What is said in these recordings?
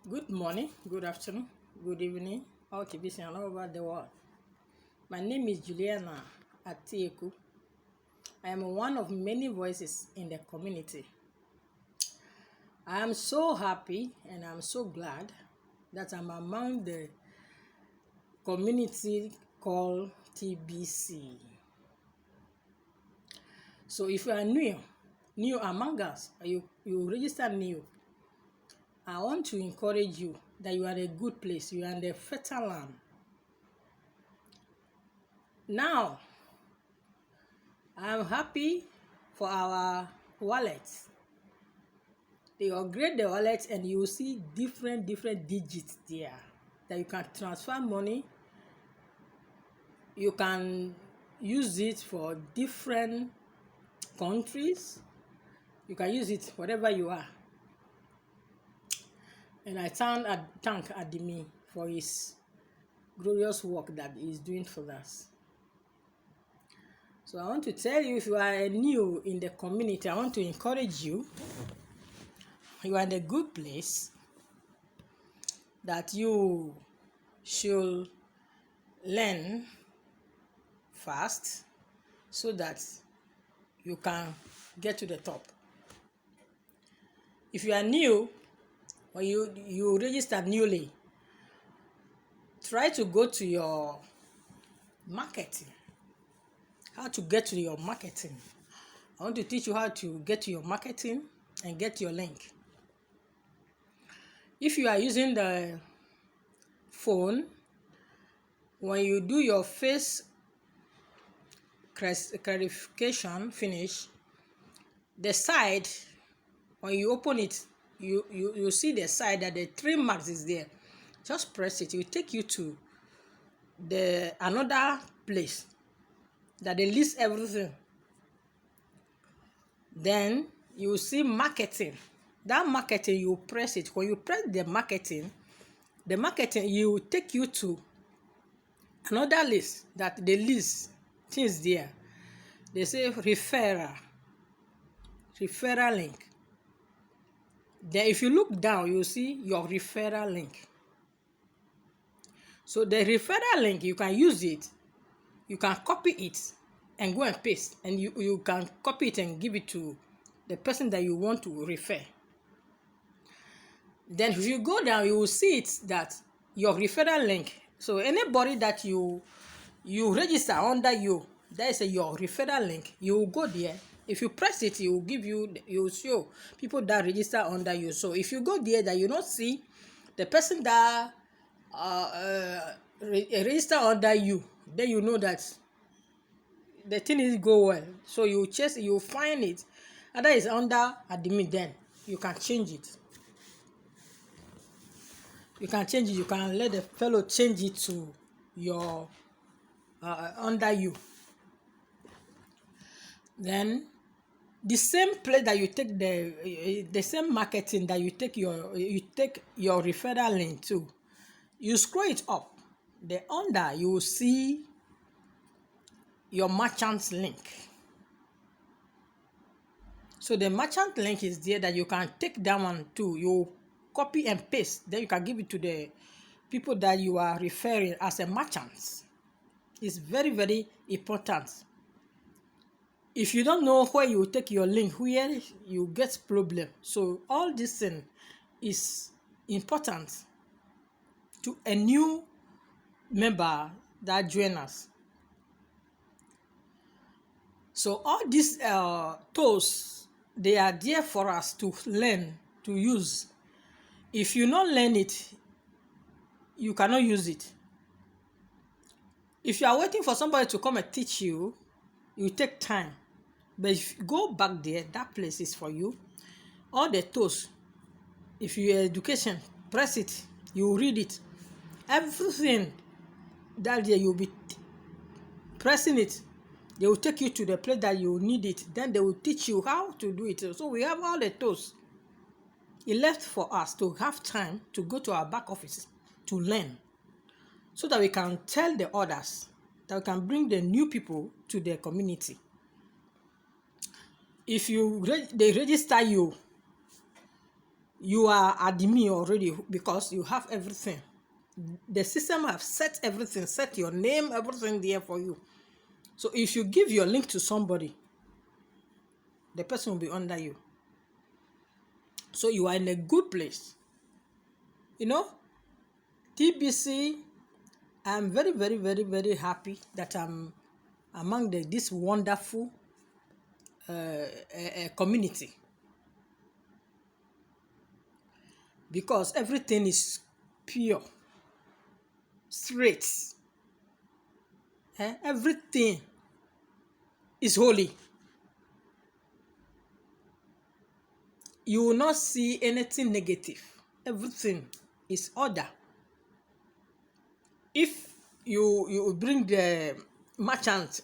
Good morning, good afternoon, good evening, all TVs all over the world. My name is Juliana Atieku. I am one of many voices in the community. I am so happy and I'm so glad that I'm among the community called TBC. So if you are new among us, you register new, I want to encourage you that you are in a good place, you are in the fertile land. Now, I'm happy for our wallets. They upgrade the wallet and you will see different digits there that you can transfer money. You can use it for different countries. You can use it wherever you are. And I thank Adimi for his glorious work that he is doing for us. So I want to tell you, if you are new in the community, I want to encourage you. You are in a good place that you should learn fast so that you can get to the top. If you are new or you register newly, try to go to your marketing. How to get to your marketing. I want to teach you how to get to your marketing and get your link. If you are using the phone, when you do your face clarification finish, the side, when you open it, you see the side that the 3 marks is there. Just press it. It will take you to the another place that they list everything. Then you will see marketing. That marketing, you press it. When you press the marketing you will take you to another list that they list things there. They say referral link. Then if you look down, you see your referral link. So the referral link, you can use it, you can copy it and go and paste, and you can copy it and give it to the person that you want to refer. Then if you go down, you will see it that your referral link. So anybody that you register under you, that is your referral link. You will go there. If you press it, you will show people that register under you. So if you go there that you don't see the person that register under you, then you know that the thing is go well. So you find it, and that is under admin. Then you can change it. You can let the fellow change it to your under you. Then the same place that you take the same marketing that you take your referral link to, you scroll it up. The under you will see your merchant link. So the merchant link is there that you can take that one too. You copy and paste. Then you can give it to the people that you are referring as a merchant. It's very important. If you don't know where you take your link, where you get problem. So all this thing is important to a new member that join us. So all these tools, they are there for us to learn, to use. If you don't learn it, you cannot use it. If you are waiting for somebody to come and teach you, it will take time. But if you go back there, that place is for you. All the tools, if you are education, press it, you read it. Everything that there, you'll be pressing it. They will take you to the place that you need it. Then they will teach you how to do it. So we have all the tools. It left for us to have time to go to our back office to learn, so that we can tell the others, that we can bring the new people to the community. If they register you, You are admin already because you have everything. The system have set everything, set your name, everything there for you. So if you give your link to somebody, the person will be under you. So you are in a good place. You know, TBC, I'm very, very, very, very happy that I'm among this wonderful community, because everything is pure, straight. Everything is holy. You will not see anything negative. Everything is order. If you bring the merchant,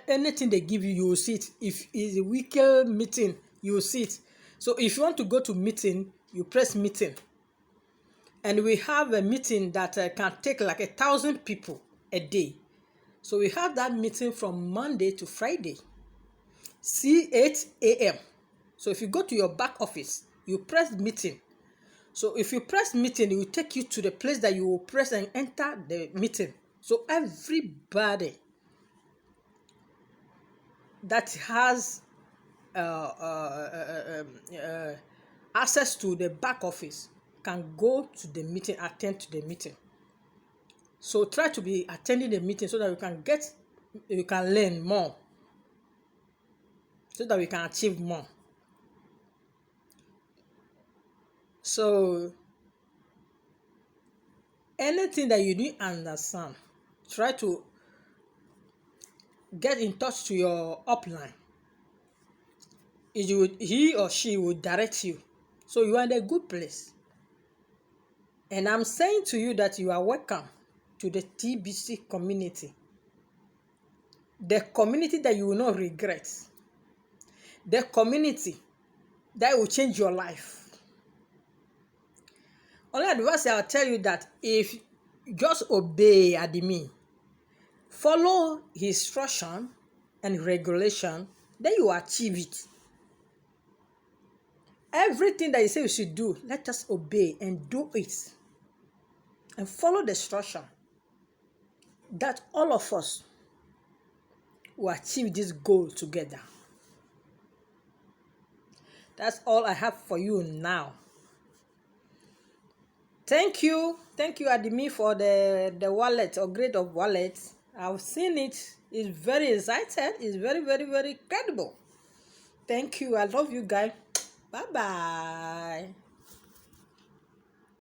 anything they give you, you will see it. If it's a weekly meeting, you will see it. So if you want to go to meeting, you press meeting. And we have a meeting that can take like 1,000 people a day. So we have that meeting from Monday to Friday, 8 a.m. So if you go to your back office, you press meeting. So if you press meeting, it will take you to the place that you will press and enter the meeting. So everybody that has access to the back office can go to the meeting, attend to the meeting. So try to be attending the meeting so that you can learn more, so that we can achieve more. So anything that you didn't understand, try to get in touch to your upline. He or she will direct you. So you are in a good place. And I'm saying to you that you are welcome to the TBC community. The community that you will not regret. The community that will change your life. Only advice I'll tell you that if you just obey admin, follow his instruction and regulation, then you achieve it. Everything that you say you should do, let us obey and do it. And follow the instruction, that all of us will achieve this goal together. That's all I have for you now. Thank you, Adimi, for the wallet, upgrade of wallet. I've seen it. It's very excited. It's very, very, very credible. Thank you. I love you guys. Bye bye.